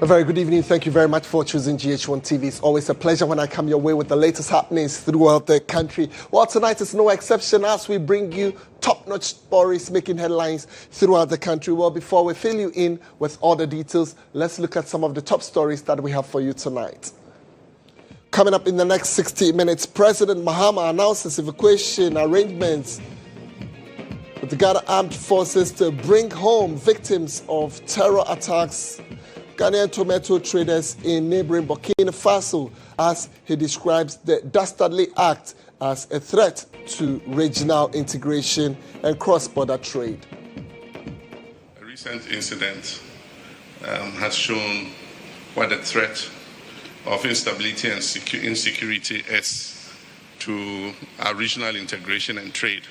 very good evening. Thank you very much for choosing GHOne TV. It's always a pleasure when I come your way with the latest happenings throughout the country. Well, tonight is no exception as we bring you top-notch stories making headlines throughout the country. Well, before we fill you in with all the details, let's look at some of the top stories that we have for you tonight. Coming up in the next 60 minutes, President Mahama announces evacuation arrangements with the Ghana Armed Forces to bring home victims of terror attacks. Ghanaian tomato traders in neighboring Burkina Faso, as he describes the dastardly act as a threat to regional integration and cross-border trade. A recent incident has shown what the threat of instability and insecurity is to our regional integration and trade.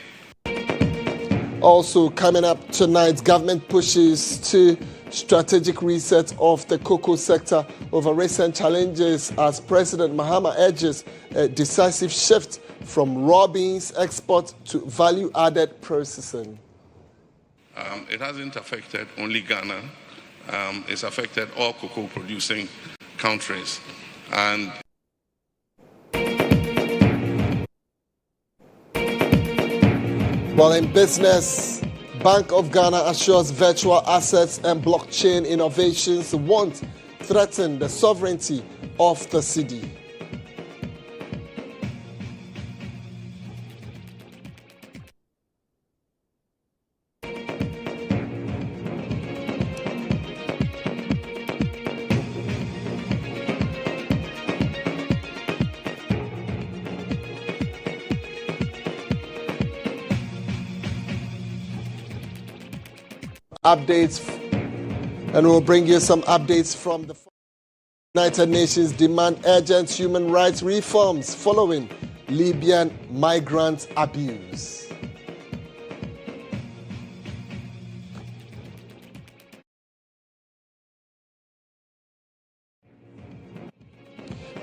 Also coming up tonight, government pushes to strategic reset of the cocoa sector over recent challenges as President Mahama urges a decisive shift from raw beans export to value-added processing. It hasn't affected only Ghana. It's affected all cocoa-producing countries. And while in business, Bank of Ghana assures virtual assets and blockchain innovations won't threaten the sovereignty of the cedi. Updates, and we'll bring you some updates from the United Nations demand urgent human rights reforms following Libyan migrant abuse.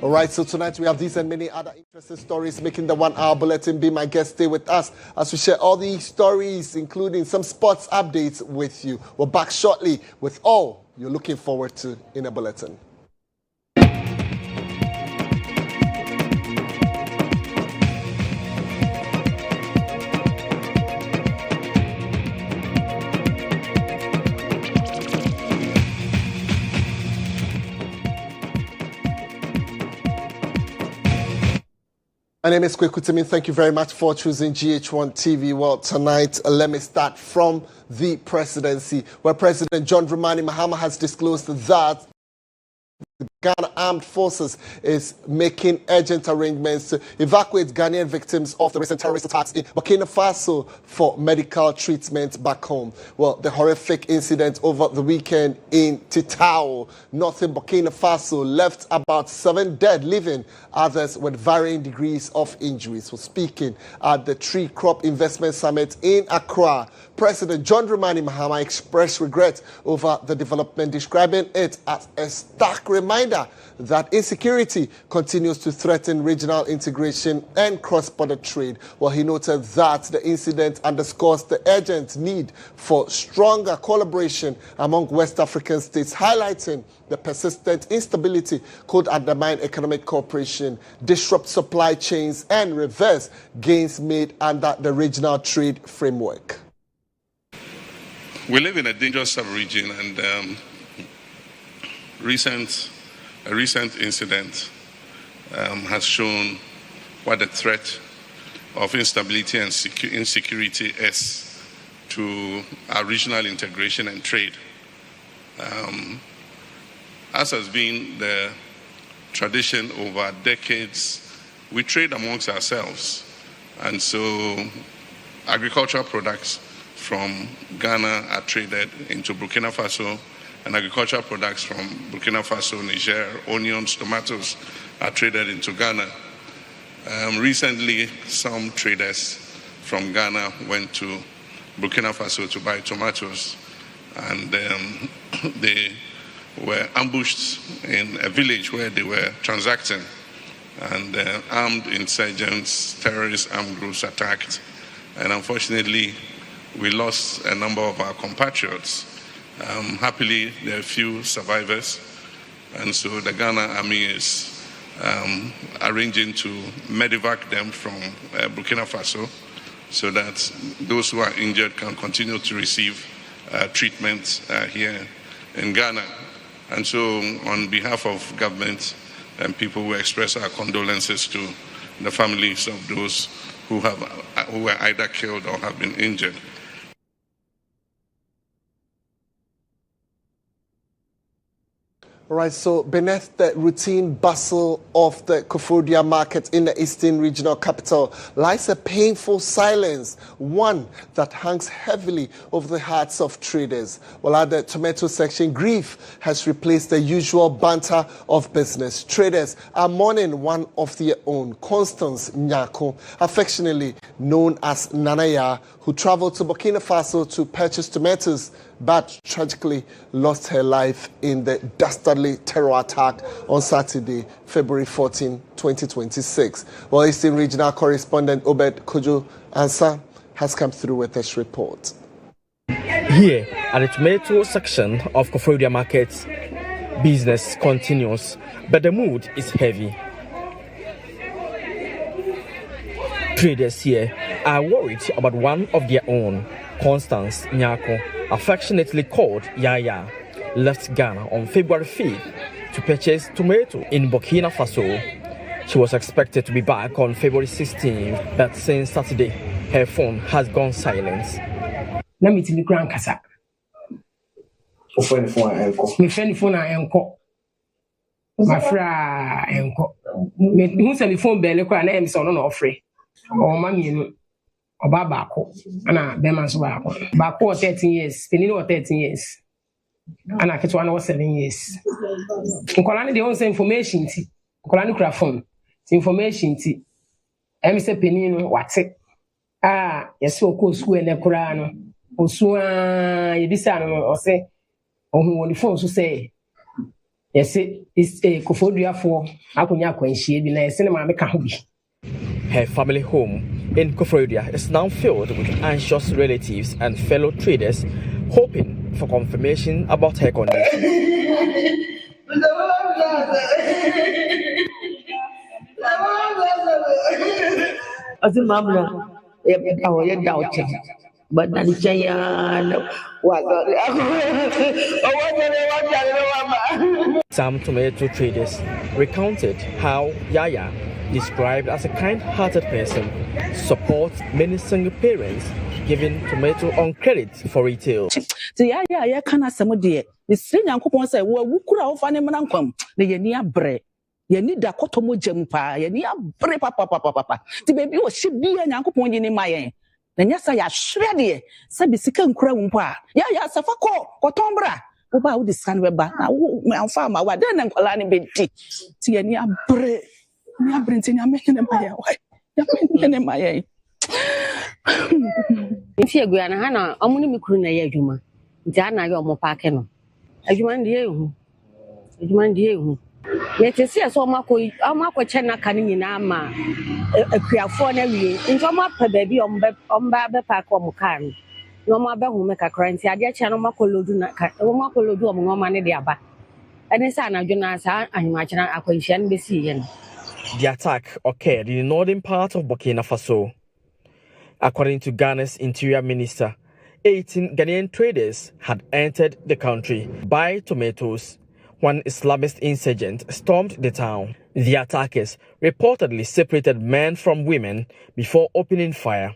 All right, so tonight we have these and many other interesting stories making the 1 hour bulletin. Be my guest, stay with us as we share all these stories, including some sports updates with you. We're back shortly with all you're looking forward to in a bulletin. My name is Kweku. Thank you very much for choosing GHOne TV. Well, tonight, let me start from the presidency, where President John Dramani Mahama has disclosed that the Ghana Armed Forces is making urgent arrangements to evacuate Ghanaian victims of the recent terrorist attacks in Burkina Faso for medical treatment back home. Well, the horrific incident over the weekend in Titao, northern Burkina Faso, left about 7 dead, leaving others with varying degrees of injuries. So speaking at the Tree Crop Investment Summit in Accra, President John Dramani Mahama expressed regret over the development, describing it as a stark reminder that insecurity continues to threaten regional integration and cross-border trade. Well, he noted that the incident underscores the urgent need for stronger collaboration among West African states, highlighting the persistent instability could undermine economic cooperation, disrupt supply chains, and reverse gains made under the regional trade framework. We live in a dangerous sub-region, and a recent incident has shown what the threat of instability and insecurity is to our regional integration and trade. As has been the tradition over decades, we trade amongst ourselves, and so agricultural products from Ghana are traded into Burkina Faso, and agricultural products from Burkina Faso, Niger, onions, tomatoes are traded into Ghana. Recently, some traders from Ghana went to Burkina Faso to buy tomatoes, and they were ambushed in a village where they were transacting, and armed insurgents, terrorist armed groups attacked, and unfortunately, we lost a number of our compatriots. Happily, there are few survivors, And so the Ghana Army is arranging to medevac them from Burkina Faso so that those who are injured can continue to receive treatment here in Ghana. And so on behalf of government and people, we express our condolences to the families of those who were either killed or have been injured. All right, so beneath the routine bustle of the Koforidua market in the Eastern Regional Capital lies a painful silence, one that hangs heavily over the hearts of traders. While at the tomato section, grief has replaced the usual banter of business. Traders are mourning one of their own, Constance Nyako, affectionately known as Nanaya, who traveled to Burkina Faso to purchase tomatoes, but tragically lost her life in the dastardly terror attack on Saturday, February 14, 2026. Well, Eastern Regional Correspondent Obed Kojo Ansa has come through with this report. Here at the tomato section of Koforidua Market, business continues, but the mood is heavy. Traders here are worried about one of their own, Constance Nyako, affectionately called Yaya, left Ghana on February 5th to purchase tomato in Burkina Faso. She was expected to be back on February 16th, but since Saturday, her phone has gone silent. Let me tell you, Grand Casa. My friend phone enko. My friend enko. Who send me phone bell? I am so no free. Oh, mammy, Oba Bako, and Beman's Bako 13 years, Penino 13 years, and I catch 1 or 7 years. Colani, the only information, Colani Crafon, information, Mr. Penino, what's it? Ah, yes, so cool school and the Corano, or Sua, Yabisano, or say, or who on the phone to say, yes, it's a Koforidua for Akunyako and she be like cinema Mekabi. Her family home in Koforidua is now filled with anxious relatives and fellow traders hoping for confirmation about her condition. But Some tomato traders recounted how Yaya, described as a kind-hearted person, supports many single parents giving tomato on credit for retail. Yeah, can I some dear? The string uncle say, well, we could have found him an uncle. The Yenia bre. You need a cotomo jumpa, you need a bre papa. The baby was should be an uncle pointing in my end. Then yes, I shreddy. Sabi second crown pa. Yeah, Safako, Cotombra. About the sun weba. Now, farmer, what then and Colani Betty. Tiania bre. I'm making my way. If you're going to Hana, I'm only Mikruna Yajuma. Jana, you're more parking. As you mind you. Let us see a so much. I'm not quite China canning in Ama. A queer phone every into my baby on Babba Park or Mukan. No more who make a crime. I get Channel Macolo do not cut. Macolo do more money the Abba. And it's an Jonas, I imagine I can be seeing. The attack occurred in the northern part of Burkina Faso. According to Ghana's Interior Minister, 18 Ghanaian traders had entered the country to buy tomatoes when Islamist insurgents stormed the town. The attackers reportedly separated men from women before opening fire.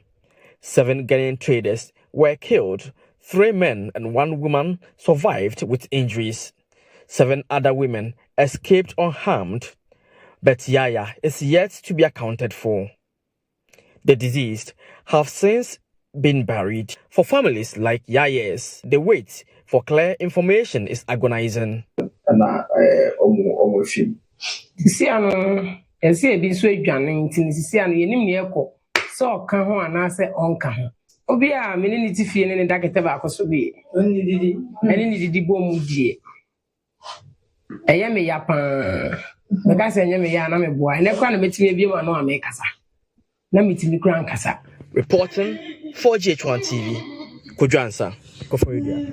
7 Ghanaian traders were killed. 3 men and 1 woman survived with injuries. 7 other women escaped unharmed. But Yaya is yet to be accounted for. The deceased have since been buried. For families like Yaya's, the wait for clear information is agonizing. Because I am a boy, and I can't meet me no make us. Let me tell you, Grand Casa. Reporting for GHOne TV, Kweku Koforidua.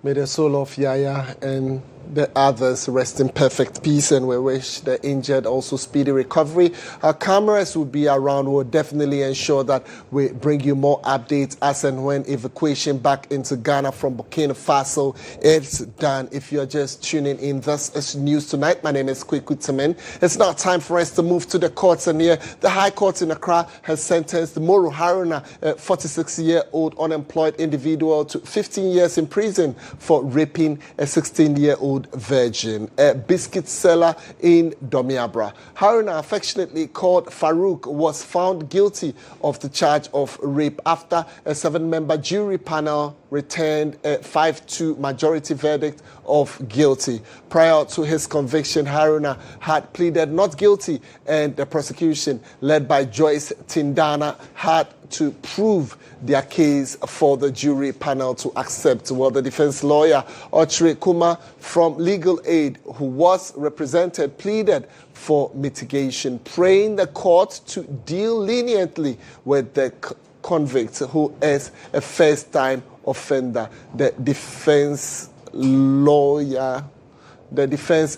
May the soul of Yaya and the others rest in perfect peace, and we wish the injured also speedy recovery. Our cameras will be around. We'll definitely ensure that we bring you more updates as and when evacuation back into Ghana from Burkina Faso is done. If you're just tuning in, this is News Tonight. My name is Kweku Temeng. It's now time for us to move to the courts, and here the High Court in Accra has sentenced Moro Haruna, a 46-year-old unemployed individual, to 15 years in prison for raping a 16-year-old virgin, a biscuit seller in Domiabra. Haruna, affectionately called Farouk, was found guilty of the charge of rape after a 7-member jury panel returned a 5-2 majority verdict of guilty. Prior to his conviction, Haruna had pleaded not guilty, and the prosecution, led by Joyce Tindana, had to prove their case for the jury panel to accept. Well, the defense lawyer, Ochre Kuma, from Legal Aid, who was represented, pleaded for mitigation, praying the court to deal leniently with the convict, who is a first-time offender. The defense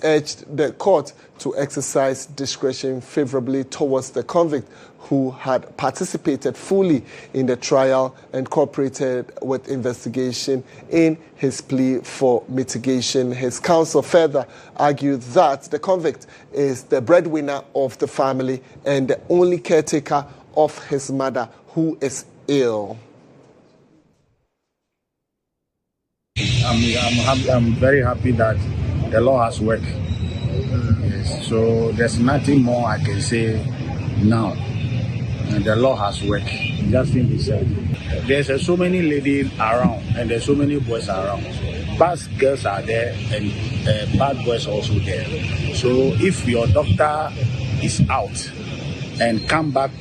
urged the court to exercise discretion favorably towards the convict, who had participated fully in the trial and cooperated with investigation in his plea for mitigation. His counsel further argued that the convict is the breadwinner of the family and the only caretaker of his mother, who is ill. I'm very happy that the law has worked. Yes, so there's nothing more I can say now. And the law has worked. Justin he said, there's so many ladies around and there's so many boys around. Bad girls are there and bad boys also there. So if your doctor is out and come back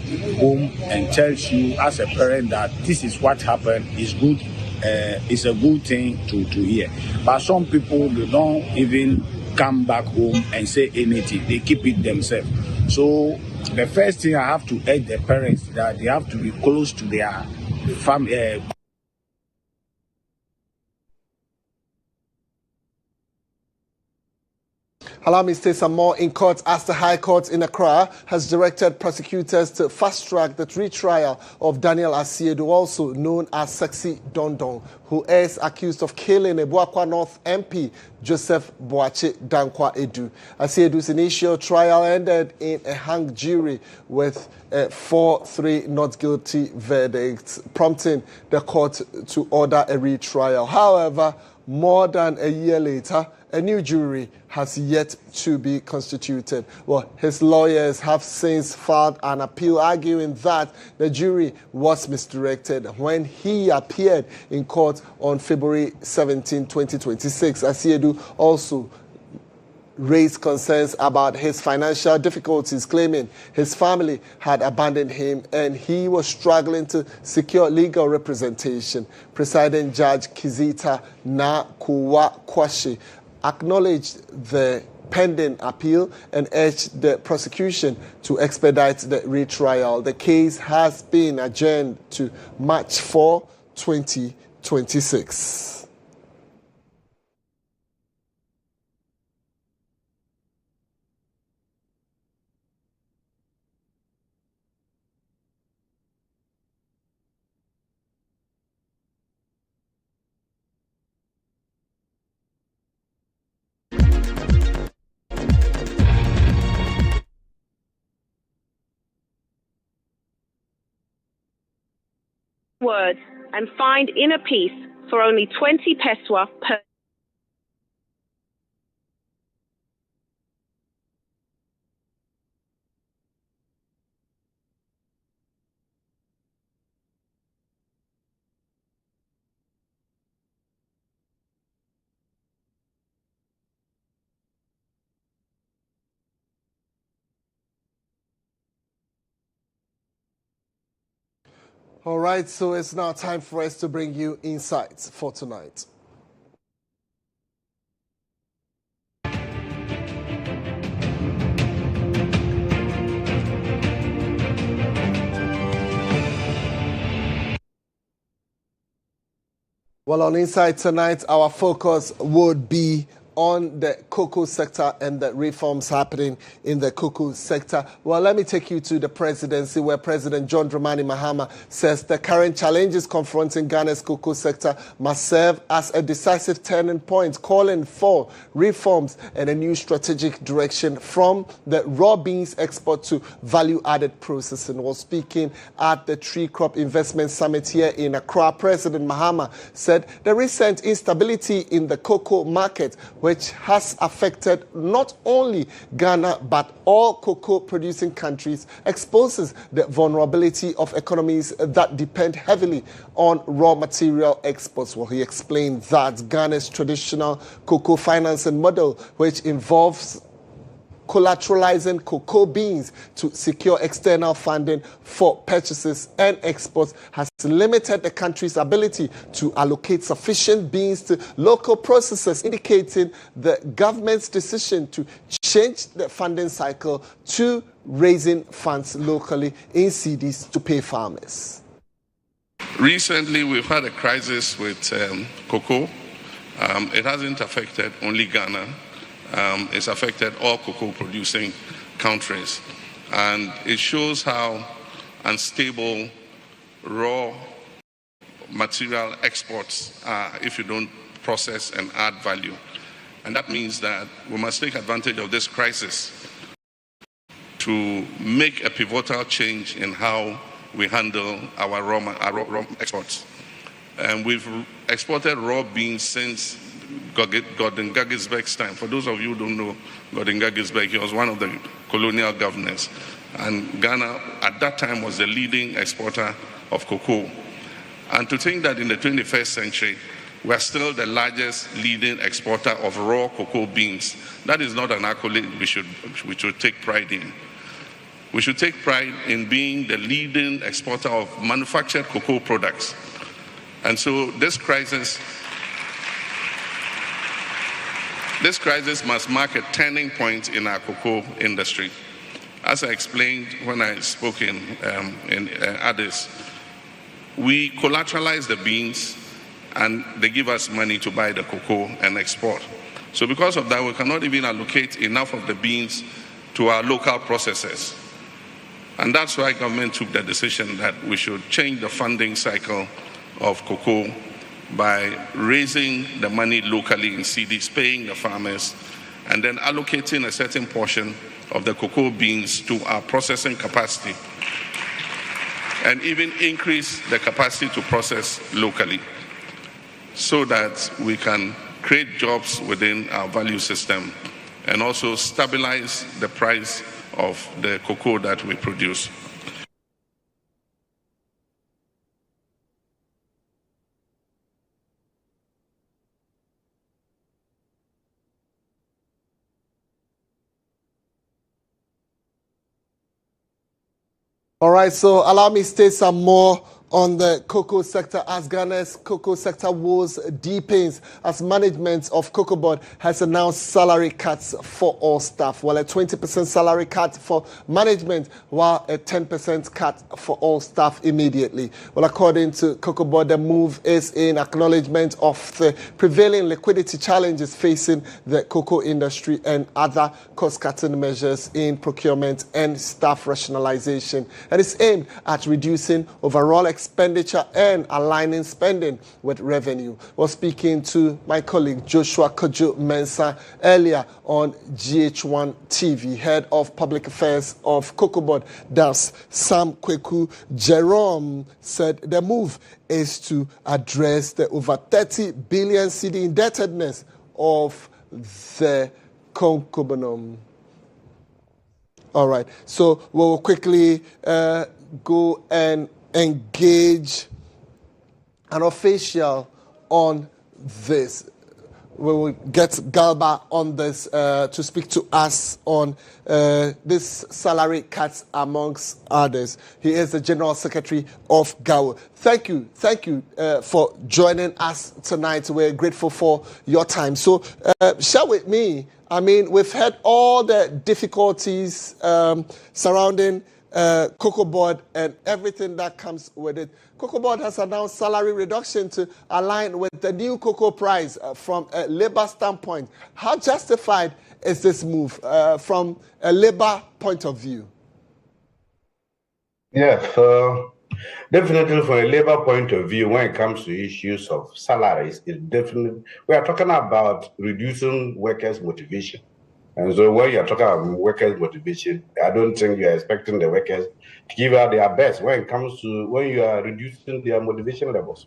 home and tells you as a parent that this is what happened, is good. It's a good thing to hear. But some people, they don't even come back home and say anything. They keep it themselves. So the first thing I have to urge the parents that they have to be close to their family. Allow me to say some more in court, as the High Court in Accra has directed prosecutors to fast-track the retrial of Daniel Asiedu, also known as Sexy Dondon, who is accused of killing a Buakwa North MP, Joseph Boache Dankwa Edu. Asiedu's initial trial ended in a hung jury with a 4-3 not guilty verdict, prompting the court to order a retrial. However, more than a year later, a new jury has yet to be constituted. Well, his lawyers have since filed an appeal arguing that the jury was misdirected when he appeared in court on February 17, 2026. Asiedu also raised concerns about his financial difficulties, claiming his family had abandoned him and he was struggling to secure legal representation. Presiding Judge Kizita Nakuwa Kwashi acknowledged the pending appeal and urged the prosecution to expedite the retrial. The case has been adjourned to March 4, 2026. Words and find inner peace for only 20 peswa per. All right, so it's now time for us to bring you insights for tonight. Well, on Inside tonight, our focus would be on the cocoa sector and the reforms happening in the cocoa sector. Well, let me take you to the presidency, where President John Dramani Mahama says the current challenges confronting Ghana's cocoa sector must serve as a decisive turning point, calling for reforms and a new strategic direction from the raw beans export to value-added processing. While speaking at the Tree Crop Investment Summit here in Accra, President Mahama said the recent instability in the cocoa market, which has affected not only Ghana but all cocoa-producing countries, exposes the vulnerability of economies that depend heavily on raw material exports. Well, he explained that Ghana's traditional cocoa financing model, which involves collateralizing cocoa beans to secure external funding for purchases and exports, has limited the country's ability to allocate sufficient beans to local processors, indicating the government's decision to change the funding cycle to raising funds locally in cedis to pay farmers. Recently, we've had a crisis with cocoa. It hasn't affected only Ghana. It's affected all cocoa-producing countries. And it shows how unstable raw material exports are if you don't process and add value. And that means that we must take advantage of this crisis to make a pivotal change in how we handle our raw exports. And we've exported raw beans since Gordon Gaggisberg's time. For those of you who don't know Gordon Gaggisberg, he was one of the colonial governors. And Ghana, at that time, was the leading exporter of cocoa. And to think that in the 21st century, we're still the largest leading exporter of raw cocoa beans, that is not an accolade we should take pride in. We should take pride in being the leading exporter of manufactured cocoa products. And so this crisis must mark a turning point in our cocoa industry. As I explained when I spoke in Addis, we collateralize the beans and they give us money to buy the cocoa and export. So because of that, we cannot even allocate enough of the beans to our local processors. And that's why government took the decision that we should change the funding cycle of cocoa by raising the money locally in cedis, paying the farmers, and then allocating a certain portion of the cocoa beans to our processing capacity, and even increase the capacity to process locally so that we can create jobs within our value system and also stabilize the price of the cocoa that we produce. All right, so allow me to say some more on the cocoa sector as Ghana's cocoa sector woes deepens as management of Cocoa Board has announced salary cuts for all staff. Well, a 20% salary cut for management, while a 10% cut for all staff immediately. Well, according to Cocoa Board, the move is in acknowledgement of the prevailing liquidity challenges facing the cocoa industry and other cost-cutting measures in procurement and staff rationalization. And it's aimed at reducing overall expenditure and aligning spending with revenue. Well, speaking to my colleague Joshua Kojo Mensah earlier on GHOne TV, head of public affairs of Cocoa Board, thus Sam Kweku GHOne, said the move is to address the over 30 billion cedi indebtedness of the Concubonum. All right, so we'll quickly go and engage an official on this. We will get Galba on this to speak to us on this salary cuts amongst others. He is the General Secretary of GHOne. Thank you for joining us tonight. We're grateful for your time. So share with me, I mean, we've had all the difficulties surrounding Cocoa Board and everything that comes with it. Cocoa Board has announced salary reduction to align with the new cocoa price from a labor standpoint. How justified is this move from a labor point of view? Yes, definitely from a labor point of view, when it comes to issues of salaries, we are talking about reducing workers' motivation. And so when you're talking about workers' motivation, I don't think you're expecting the workers to give out their best when it comes to when you are reducing their motivation levels.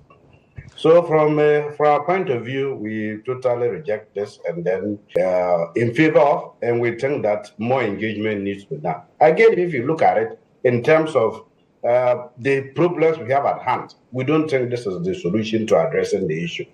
So from our point of view, we totally reject this and then in favor of, and we think that more engagement needs to be done. Again, if you look at it in terms of the problems we have at hand, we don't think this is the solution to addressing the issue.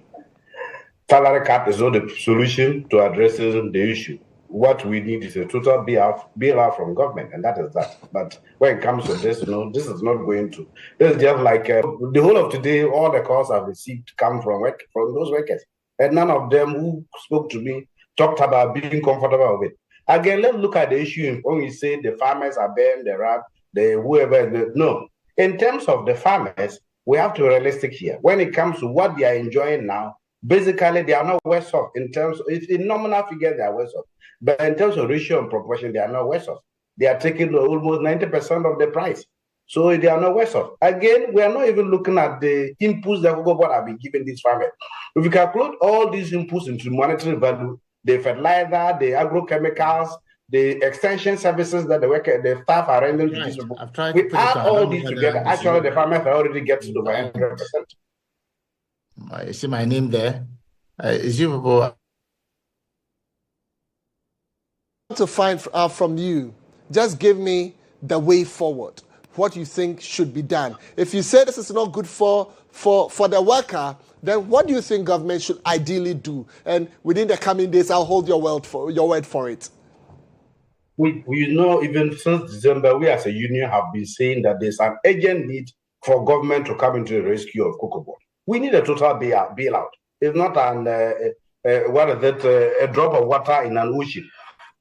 Salary cap is not the solution to addressing the issue. What we need is a total bailout from government, and that is that. But when it comes to this, this is not going to. This is just like the whole of today, all the calls I've received come from those workers. And none of them who spoke to me talked about being comfortable with it. Again, let's look at the issue when we say the farmers are bearing the rat, whoever. No. In terms of the farmers, we have to be realistic here. When it comes to what they are enjoying now, basically they are not worse off in terms of, if in nominal figures they are worse off. But in terms of ratio and proportion, they are not worse off. They are taking almost 90% of the price. So they are not worse off. Again, we are not even looking at the inputs that Cocoa Board have been giving these farmers. If we calculate all these inputs into monetary value, the fertilizer, the agrochemicals, the extension services that the staff are rendering to these people, we add all these together. Actually, the farmers are already getting to over 100%. You see my name there? Is you people? To find out from you, just give me the way forward, what you think should be done. If you say this is not good for the worker, then what do you think government should ideally do? And within the coming days, I'll hold your word for it. We know even since December, we as a union have been saying that there's an urgent need for government to come into the rescue of Cocoa Board. We need a total bailout. It's not a drop of water in an ocean.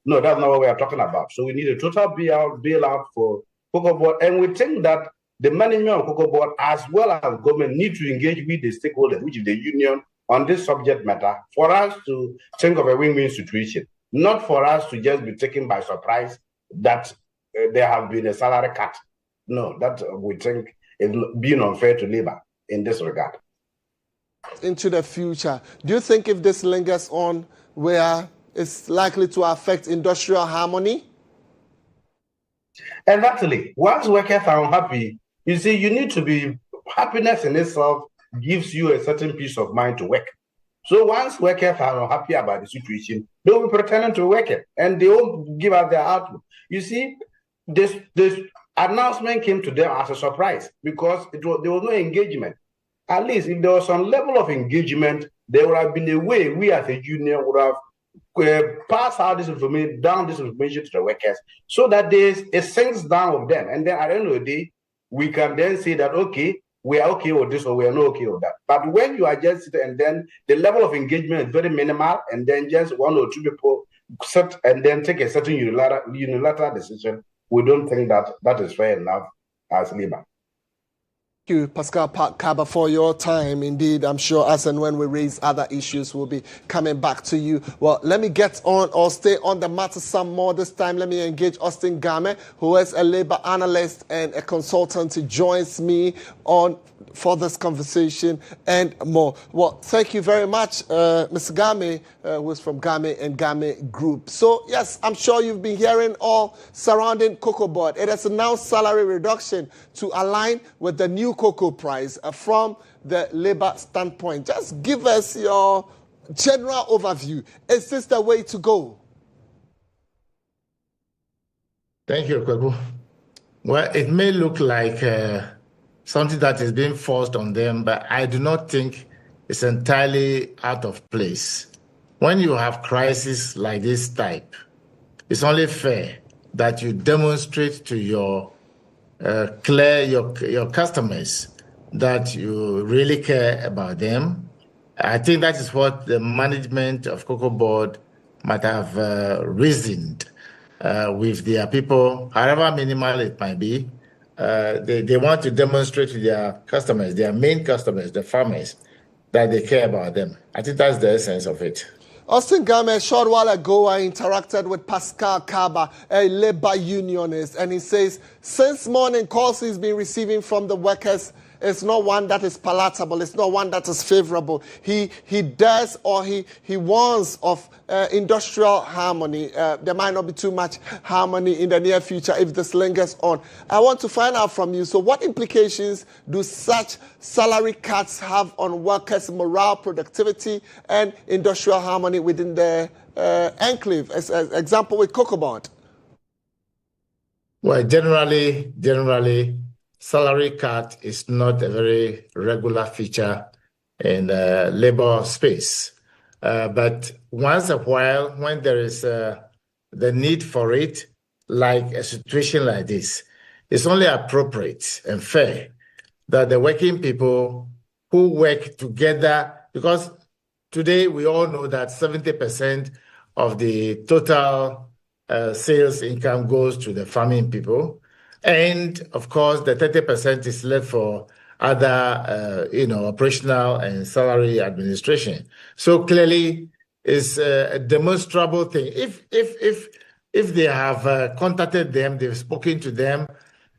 No, that's not what we are talking about. So we need a total bailout for Cocoa Board. And we think that the management of Cocoa Board, as well as government, need to engage with the stakeholders, which is the union, on this subject matter for us to think of a win-win situation, not for us to just be taken by surprise that there have been a salary cut. No, that we think is being unfair to labor in this regard. Into the future, do you think if this lingers on, where it's likely to affect industrial harmony? Exactly. Once workers are unhappy, you see, you need to be, happiness in itself gives you a certain peace of mind to work. So once workers are unhappy about the situation, they will be pretending to work it, and they won't give out their output. You see, this announcement came to them as a surprise because there was no engagement. At least if there was some level of engagement, there would have been a way we as a union would have pass out this information to the workers so that it sinks down with them. And then at the end of the day, we can then say that, okay, we are okay with this or we are not okay with that. But when you are just sitting and then the level of engagement is very minimal and then just one or two people sit and then take a certain unilateral decision, we don't think that is fair enough as labor. Thank you, Pascal Kaba, for your time. Indeed, I'm sure as and when we raise other issues, we'll be coming back to you. Well, let me get on or stay on the matter some more. This time, let me engage Austin Game, who is a labor analyst and a consultant. He joins me for this conversation and more. Well, thank you very much, Mr. Game, who is from Game and Game Group. So, yes, I'm sure you've been hearing all surrounding Cocoa Board. It has announced salary reduction to align with the new cocoa price from the labor standpoint. Just give us your general overview. Is this the way to go? Thank you, Kweku. Well, it may look like something that is being forced on them, but I do not think it's entirely out of place. When you have crises like this type, it's only fair that you demonstrate to your customers that you really care about them. I think that is what the management of Cocoa Board might have reasoned with their people, however minimal it might be. They want to demonstrate to their customers, their main customers, the farmers, that they care about them. I think that's the essence of it. Austin Game, a short while ago, I interacted with Pascal Kaba, a labor unionist, and he says, since morning calls he's been receiving from the workers, it's not one that is palatable. It's not one that is favorable. He does, or he warns of industrial harmony. There might not be too much harmony in the near future if this lingers on. I want to find out from you, so what implications do such salary cuts have on workers' morale, productivity, and industrial harmony within the enclave? As example with COCOBOD. Well, generally, salary cut is not a very regular feature in labor space. But once a while, when there is the need for it, like a situation like this, it's only appropriate and fair that the working people who work together, because today we all know that 70% of the total sales income goes to the farming people. And of course, the 30% is left for other, operational and salary administration. So clearly, it's a demonstrable thing. If they have contacted them, they've spoken to them,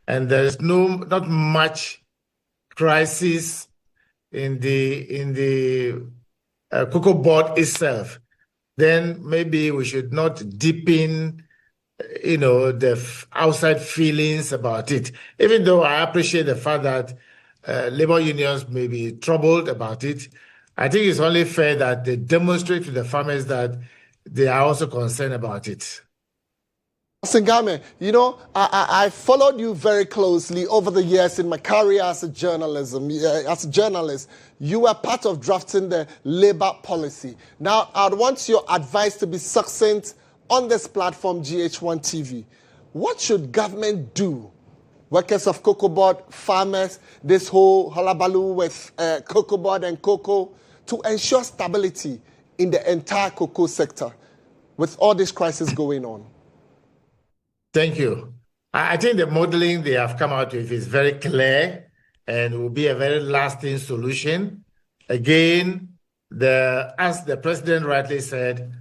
and there's not much crisis in the cocoa board itself, then maybe we should not deepen the outside feelings about it. Even though I appreciate the fact that labor unions may be troubled about it, I think it's only fair that they demonstrate to the farmers that they are also concerned about it. Singame, I followed you very closely over the years in my career as a journalist. You were part of drafting the labor policy. Now, I'd want your advice to be succinct on this platform, GHOne TV. What should government do? Workers of cocoa board, farmers, this whole hullabaloo with cocoa board and cocoa, to ensure stability in the entire cocoa sector with all this crisis going on? Thank you. I think the modeling they have come out with is very clear and will be a very lasting solution. Again, as the president rightly said,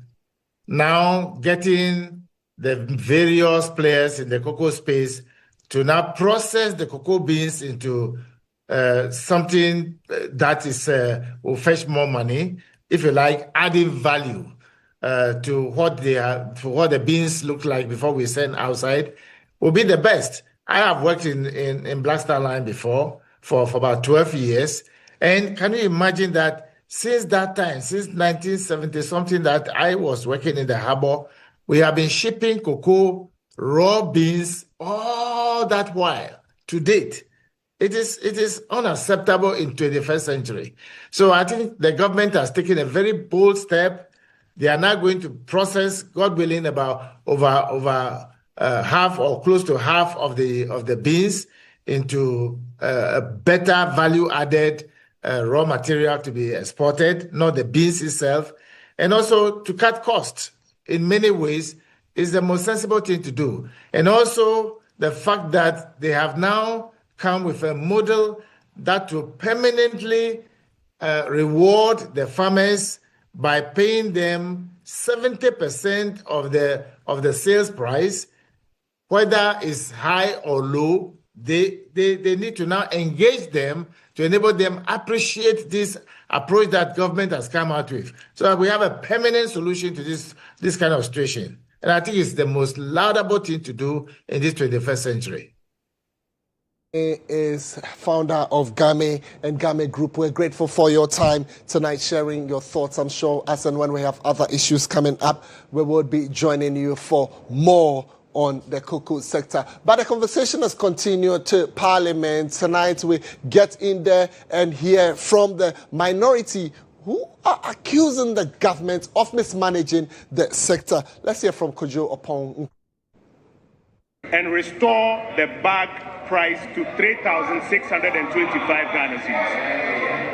now getting the various players in the cocoa space to now process the cocoa beans into something that will fetch more money, if you like, adding value to what the beans look like before we send outside, will be the best. I have worked in Black Star Line before for about 12 years. And can you imagine that since that time, since 1970 something that I was working in the harbor, we have been shipping cocoa, raw beans, all that while to date. It is unacceptable in 21st century. So I think the government has taken a very bold step. They are now going to process, God willing, about over half or close to half of the beans into a better value-added raw material to be exported, not the beans itself, and also to cut costs in many ways is the most sensible thing to do. And also the fact that they have now come with a model that will permanently reward the farmers by paying them 70% of the sales price, whether it's high or low. They need to now engage them to enable them appreciate this approach that government has come out with, so that we have a permanent solution to this kind of situation. And I think it's the most laudable thing to do in this 21st century. Is founder of GHOne and GHOne Group. We're grateful for your time tonight, sharing your thoughts. I'm sure as and when we have other issues coming up, we will be joining you for more on the cocoa sector. But the conversation has continued to Parliament. Tonight we get in there and hear from the minority who are accusing the government of mismanaging the sector. Let's hear from Kojo Opong. And restore the bag price to 3,625 Ghana cedis.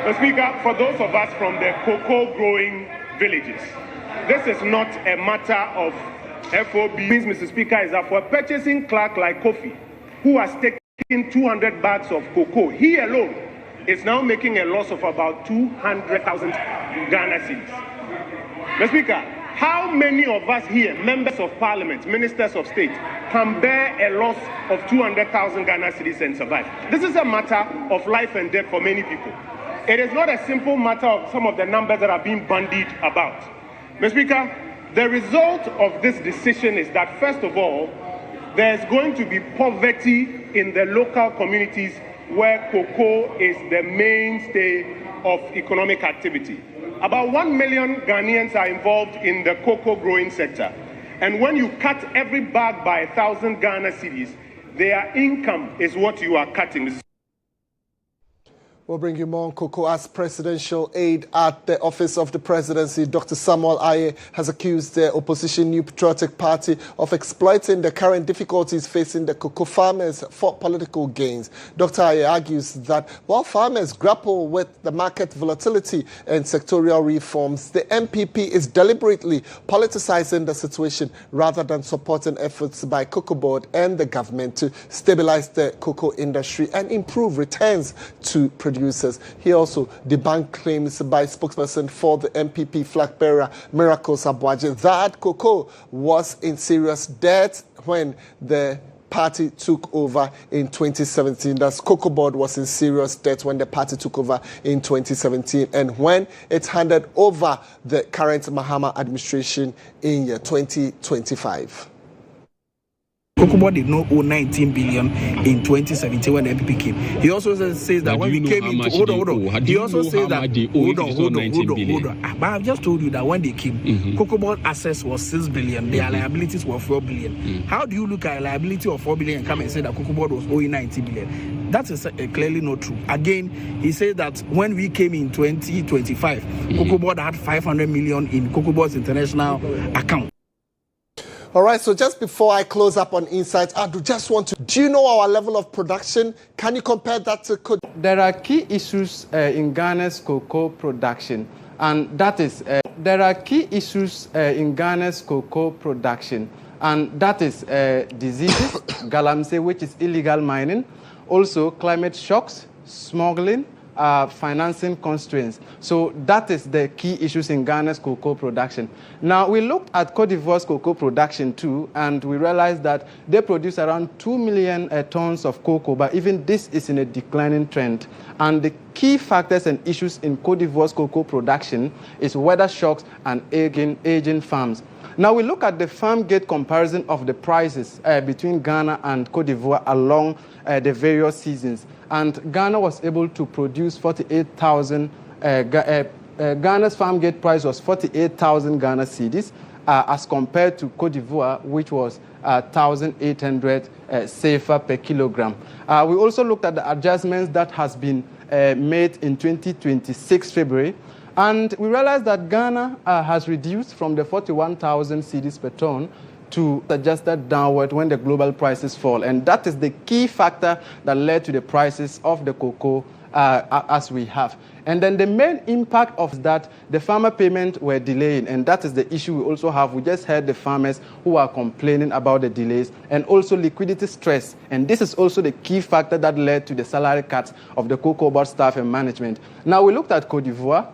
Mr. Speaker, for those of us from the cocoa growing villages, this is not a matter of FOB means, Mr. Speaker, is that for a purchasing clerk like Kofi, who has taken 200 bags of cocoa, he alone is now making a loss of about 200,000 Ghana cedis. Mr. Speaker, how many of us here, members of parliament, ministers of state, can bear a loss of 200,000 Ghana cedis and survive? This is a matter of life and death for many people. It is not a simple matter of some of the numbers that are being bandied about. Mr. Speaker, the result of this decision is that, first of all, there's going to be poverty in the local communities where cocoa is the mainstay of economic activity. About 1 million Ghanaians are involved in the cocoa growing sector. And when you cut every bag by 1,000 Ghana cedis, their income is what you are cutting. We'll bring you more on cocoa. As presidential aide at the office of the presidency, Dr. Samuel Aye has accused the opposition New Patriotic Party of exploiting the current difficulties facing the cocoa farmers for political gains. Dr. Aye argues that while farmers grapple with the market volatility and sectorial reforms, the MPP is deliberately politicizing the situation rather than supporting efforts by Cocoa Board and the government to stabilize the cocoa industry and improve returns to producers. He also debunked claims by spokesperson for the MPP flag bearer Miracles Abuaje that cocoa was in serious debt when the party took over in 2017. That's Cocoa Board was in serious debt when the party took over in 2017 and when it handed over the current Mahama administration in year 2025. Cocoa Board did not owe 19 billion in 2017 when the MPP came. He also says that when we came into hold on. He also says that hold on. But I've just told you that when they came, Cocoa Board assets was 6 billion, their liabilities were 4 billion. How do you look at a liability of 4 billion and come and say that Cocoa Board was owing 19 billion? That is clearly not true. Again, he said that when we came in 2025, Cocoa Board had 500 million in Cocoa Board's international account. All right, so just before I close up on Insights, I just want to, do you know our level of production? Can you compare that to Cote? There are key issues in Ghana's cocoa production, and that is, there are key issues in Ghana's cocoa production, and that is diseases, galamsey, which is illegal mining, also climate shocks, smuggling, financing constraints. So that is the key issues in Ghana's cocoa production. Now, we looked at Cote d'Ivoire's cocoa production too, and we realized that they produce around 2 million tons of cocoa, but even this is in a declining trend. And the key factors and issues in Cote d'Ivoire's cocoa production is weather shocks and aging farms. Now, we look at the farm gate comparison of the prices between Ghana and Cote d'Ivoire along the various seasons. And Ghana was able to produce 48,000. Ghana's farm gate price was 48,000 Ghana cedis as compared to Cote d'Ivoire, which was 1,800 CFA per kilogram. We also looked at the adjustments that has been made in 2026 February. And we realized that Ghana has reduced from the 41,000 cedis per ton to adjusted downward when the global prices fall. And that is the key factor that led to the prices of the cocoa as we have. And then the main impact of that, the farmer payment were delaying, and that is the issue we also have. We just heard the farmers who are complaining about the delays and also liquidity stress. And this is also the key factor that led to the salary cuts of the Cocoa Board staff and management. Now we looked at Cote d'Ivoire.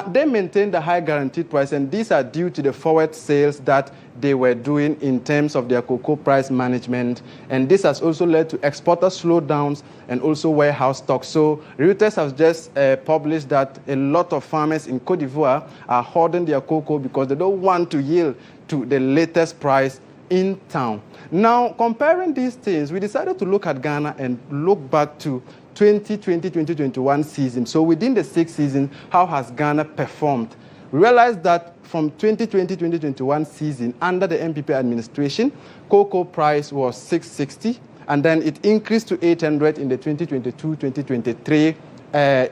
They maintained the high guaranteed price, and these are due to the forward sales that they were doing in terms of their cocoa price management. And this has also led to exporter slowdowns and also warehouse stocks. So Reuters has just published that a lot of farmers in Cote d'Ivoire are hoarding their cocoa because they don't want to yield to the latest price in town. Now, comparing these things, we decided to look at Ghana and look back to 2020-2021 season. So within the 6 seasons, how has Ghana performed? We realized that from 2020-2021 season, under the MPP administration, cocoa price was 660, and then it increased to 800 in the 2022-2023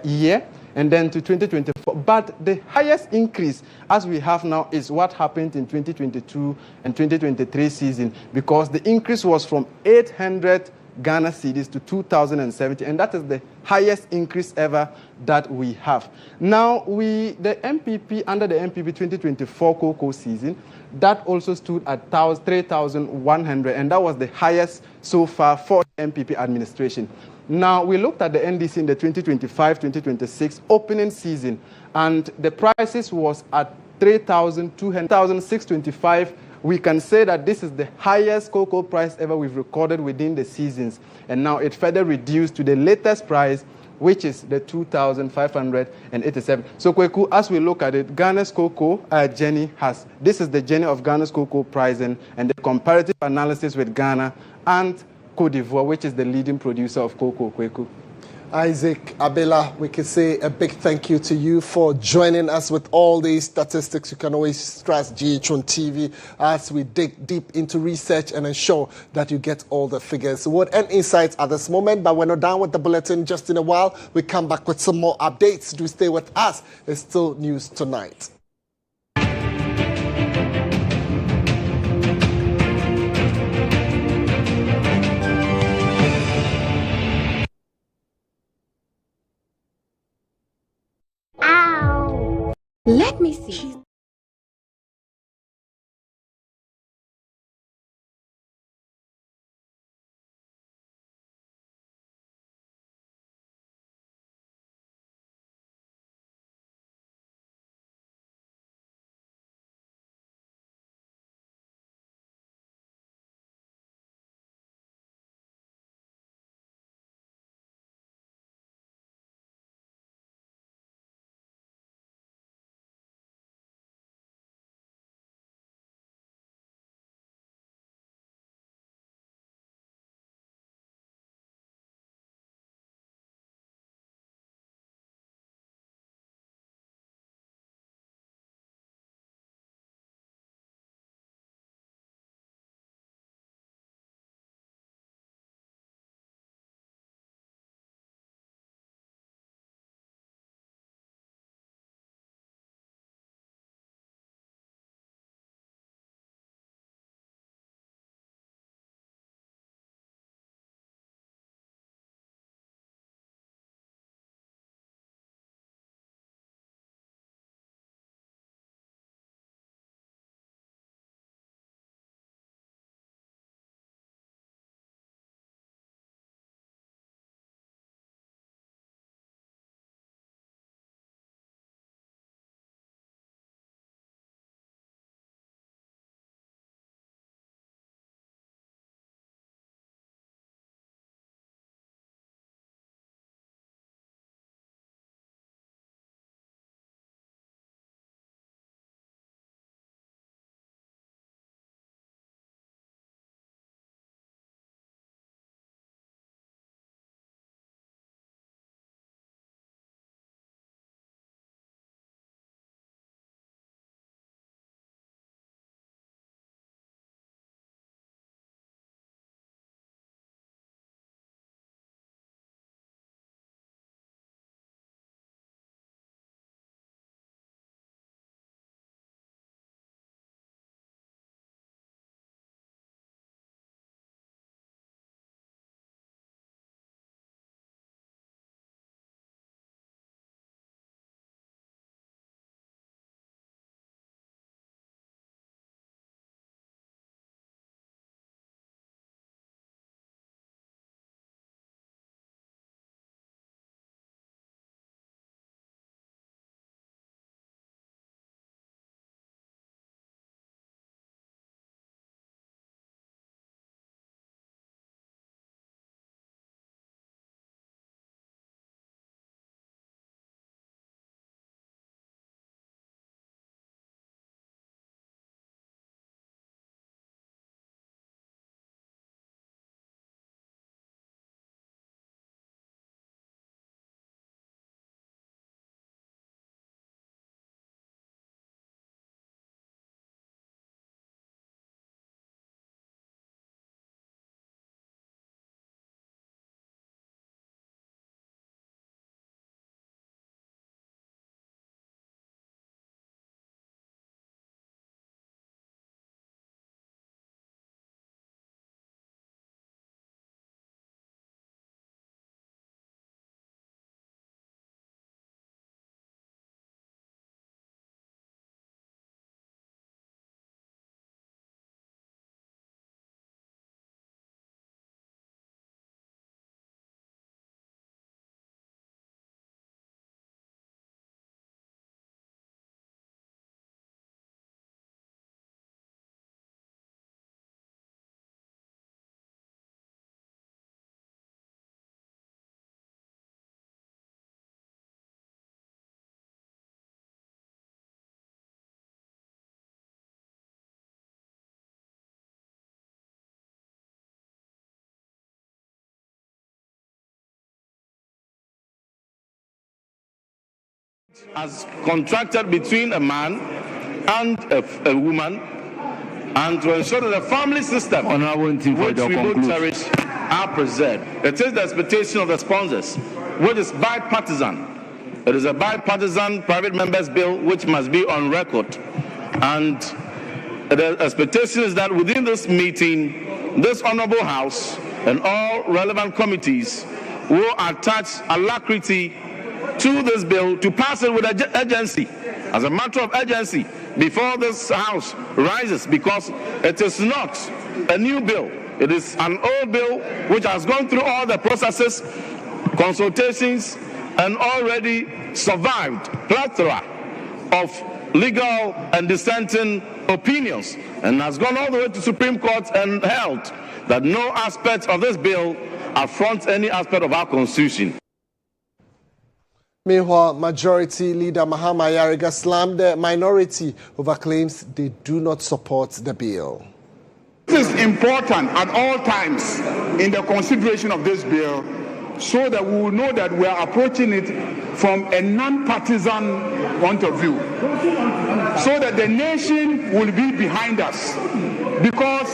year, and then to 2024. But the highest increase, as we have now, is what happened in 2022 and 2023 season, because the increase was from 800 Ghana cedis to 2,070, and that is the highest increase ever that we have. Now, the MPP, under the MPP 2024 cocoa season, that also stood at 3,100, and that was the highest so far for the MPP administration. Now, we looked at the NDC in the 2025-2026 opening season, and the prices was at 3,625. We can say that this is the highest cocoa price ever we've recorded within the seasons. And now it further reduced to the latest price, which is the 2,587. So, Kweku, as we look at it, Ghana's cocoa journey this is the journey of Ghana's cocoa pricing and the comparative analysis with Ghana and Cote d'Ivoire, which is the leading producer of cocoa, Kweku. Isaac Abela, we can say a big thank you to you for joining us with all these statistics. You can always trust GHOne TV as we dig deep into research and ensure that you get all the figures. Word and insights at this moment, but we're not done with the bulletin. Just in a while, we come back with some more updates. Do stay with us. It's still news tonight. Let me see. As contracted between a man and a woman, and to ensure that the family system, which we both cherish, are preserved. It is the expectation of the sponsors, which is bipartisan. It is a bipartisan private members bill which must be on record. And the expectation is that within this meeting, this Honorable House and all relevant committees will attach alacrity to this bill to pass it with urgency, as a matter of urgency, before this House rises, because it is not a new bill. It is an old bill which has gone through all the processes, consultations, and already survived plethora of legal and dissenting opinions, and has gone all the way to Supreme Court and held that no aspect of this bill affronts any aspect of our Constitution. Meanwhile, Majority Leader Mahama Yariga slammed the minority over claims they do not support the bill. This is important at all times in the consideration of this bill, so that we will know that we are approaching it from a non-partisan point of view, so that the nation will be behind us. Because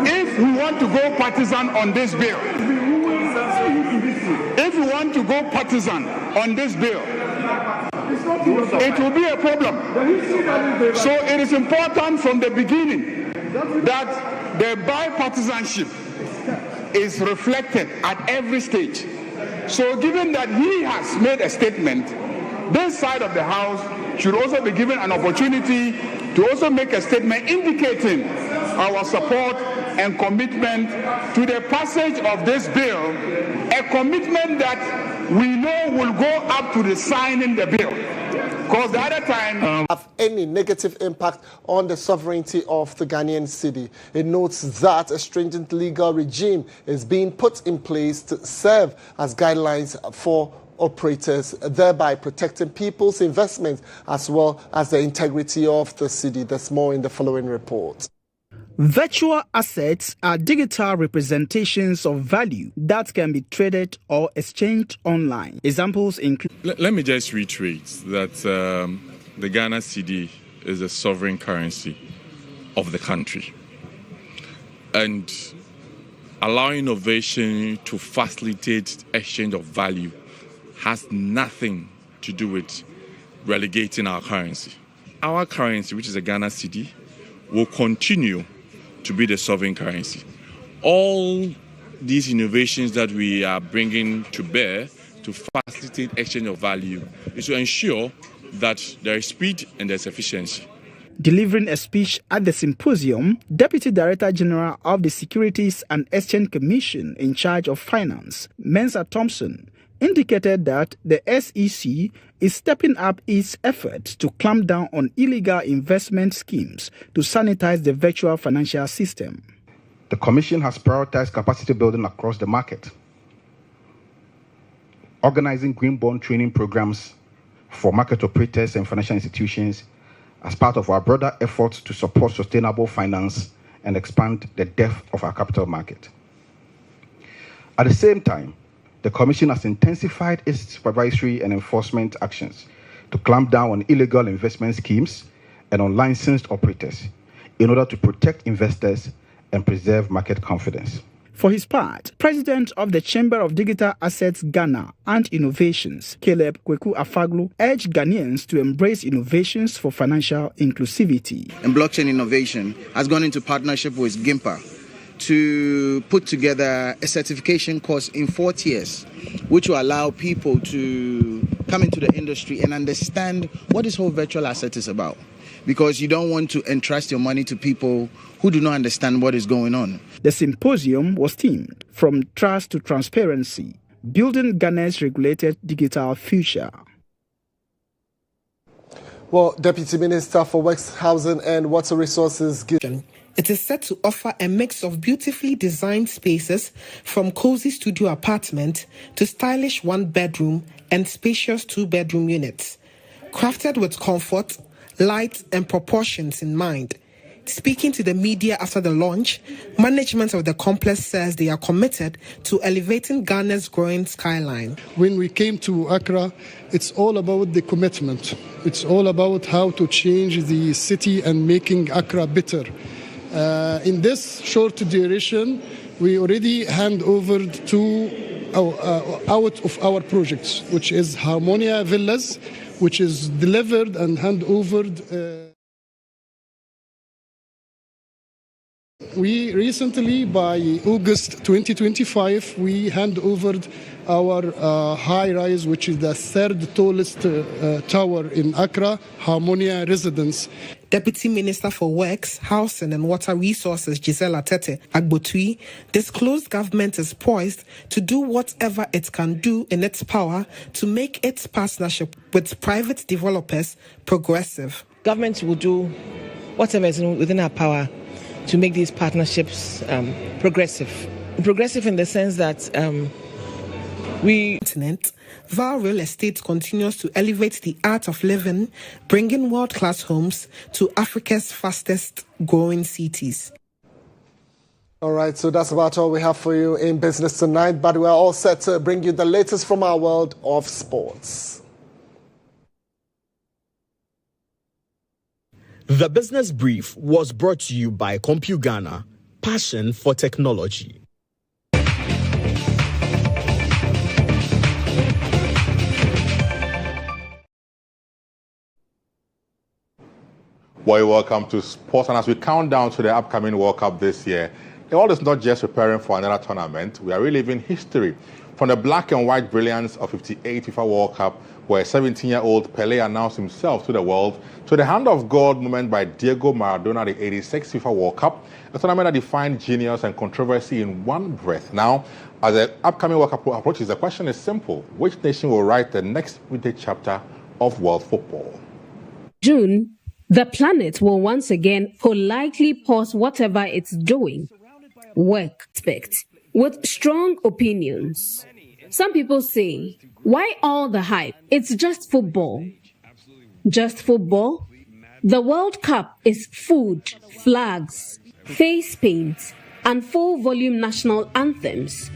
if we want to go partisan on this bill, it will be a problem. So it is important from the beginning that the bipartisanship is reflected at every stage. So given that he has made a statement, this side of the House should also be given an opportunity to also make a statement indicating our support and commitment to the passage of this bill, a commitment that we know will go up to the signing the bill. Because the other time have any negative impact on the sovereignty of the Ghanaian city. It notes that a stringent legal regime is being put in place to serve as guidelines for operators, thereby protecting people's investments as well as the integrity of the city. There's more in the following report. Virtual assets are digital representations of value that can be traded or exchanged online. Examples include... Let me just reiterate that the Ghana cedi is a sovereign currency of the country. And allowing innovation to facilitate exchange of value has nothing to do with relegating our currency. Our currency, which is the Ghana cedi, will continue to be the sovereign currency. All these innovations that we are bringing to bear to facilitate exchange of value is to ensure that there is speed and there's efficiency. Delivering a speech at the symposium, Deputy Director General of the Securities and Exchange Commission in charge of finance, Mensa Thompson, indicated that the SEC is stepping up its efforts to clamp down on illegal investment schemes to sanitize the virtual financial system. The Commission has prioritized capacity building across the market, organizing green bond training programs for market operators and financial institutions as part of our broader efforts to support sustainable finance and expand the depth of our capital market. At the same time, the Commission has intensified its supervisory and enforcement actions to clamp down on illegal investment schemes and on licensed operators in order to protect investors and preserve market confidence. For his part, President of the Chamber of Digital Assets Ghana and Innovations, Caleb Kweku Afaglu, urged Ghanaians to embrace innovations for financial inclusivity. And blockchain innovation has gone into partnership with GIMPA to put together a certification course in 4 tiers, which will allow people to come into the industry and understand what this whole virtual asset is about. Because you don't want to entrust your money to people who do not understand what is going on. The symposium was themed From Trust to Transparency, Building Ghana's Regulated Digital Future. Well, Deputy Minister for Works, Housing and Water Resources... It is set to offer a mix of beautifully designed spaces, from cozy studio apartment to stylish 1-bedroom and spacious 2-bedroom units. Crafted with comfort, light and proportions in mind, Speaking to the media after the launch, management of the complex says they are committed to elevating Ghana's growing skyline. When we came to Accra, it's all about the commitment. It's all about how to change the city and making Accra better. In this short duration, we already hand over out of our projects, which is Harmonia Villas, which is delivered and hand over. We recently, by August 2025, we hand over our high-rise, which is the third tallest tower in Accra, Harmonia Residence. Deputy Minister for Works, Housing and Water Resources, Gisela Tete Agbotui, disclosed government is poised to do whatever it can do in its power to make its partnership with private developers progressive. Government will do whatever is within our power to make these partnerships progressive. Progressive in the sense that Val Real Estate continues to elevate the art of living, bringing world-class homes to Africa's fastest growing cities. All right, so that's about all we have for you in business tonight, but we're all set to bring you the latest from our world of sports. The Business Brief was brought to you by CompuGhana, passion for technology. Well, welcome to Sports, and as we count down to the upcoming World Cup this year, the world is not just preparing for another tournament, we are reliving history. From the black and white brilliance of 58 FIFA World Cup, where 17-year-old Pelé announced himself to the world, to the hand of God moment by Diego Maradona, the 86 FIFA World Cup, a tournament that defined genius and controversy in one breath. Now, as the upcoming World Cup approaches, the question is simple: which nation will write the next vintage chapter of world football? June, the planet will once again politely pause whatever it's doing. Work, expect, with strong opinions. Some people say, why all the hype? It's just football. Just football? The World Cup is food, flags, face paint, and full-volume national anthems.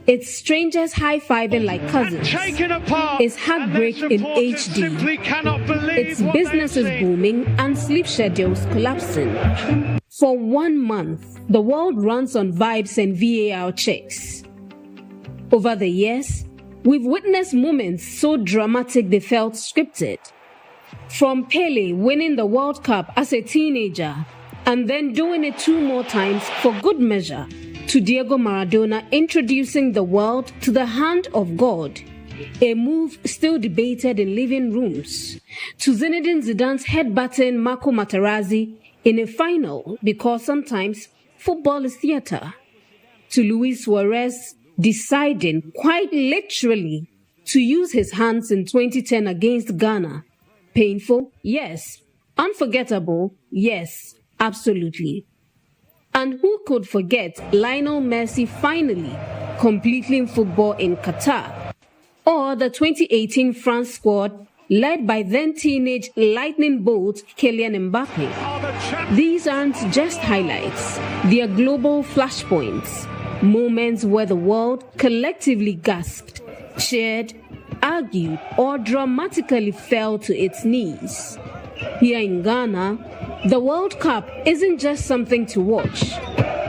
It's strangers high-fiving like cousins. It's heartbreak in HD. It's businesses booming and sleep schedules collapsing. For 1 month, the world runs on vibes and VAR checks. Over the years, we've witnessed moments so dramatic they felt scripted. From Pelé winning the World Cup as a teenager and then doing it 2 more times for good measure, to Diego Maradona introducing the world to the hand of God, a move still debated in living rooms, to Zinedine Zidane's headbutting Marco Materazzi in a final because sometimes football is theater, to Luis Suarez deciding quite literally to use his hands in 2010 against Ghana. Painful? Yes. Unforgettable? Yes, absolutely. And who could forget Lionel Messi finally completing football in Qatar? Or the 2018 France squad led by then teenage lightning bolt Kylian Mbappe. These aren't just highlights, they are global flashpoints, moments where the world collectively gasped, cheered, argued, or dramatically fell to its knees. Here in Ghana, the World Cup isn't just something to watch.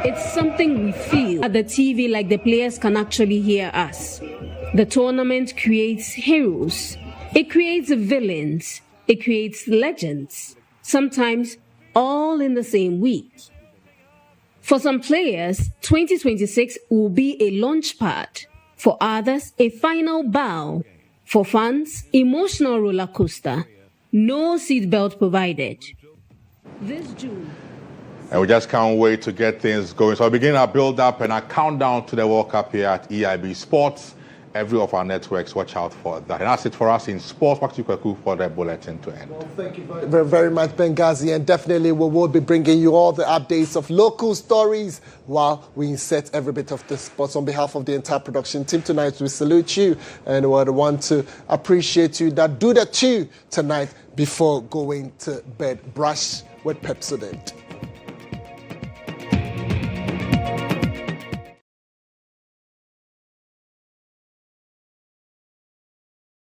It's something we feel at the TV, like the players can actually hear us. The tournament creates heroes. It creates villains. It creates legends. Sometimes all in the same week. For some players, 2026 will be a launch pad. For others, a final bow. For fans, emotional roller coaster. No seatbelt provided. This June. And we just can't wait to get things going. So I'll begin our build-up and our countdown to the World Cup here at EIB Sports. Every of our networks, watch out for that. And that's it for us in sports. Back to Kweku for the bulletin to end. Well, thank you very much, Benghazi. And definitely we will be bringing you all the updates of local stories while we insert every bit of the sports. On behalf of the entire production team tonight, we salute you. And we want to appreciate you that do that too tonight before going to bed. Brush with Pepsodent.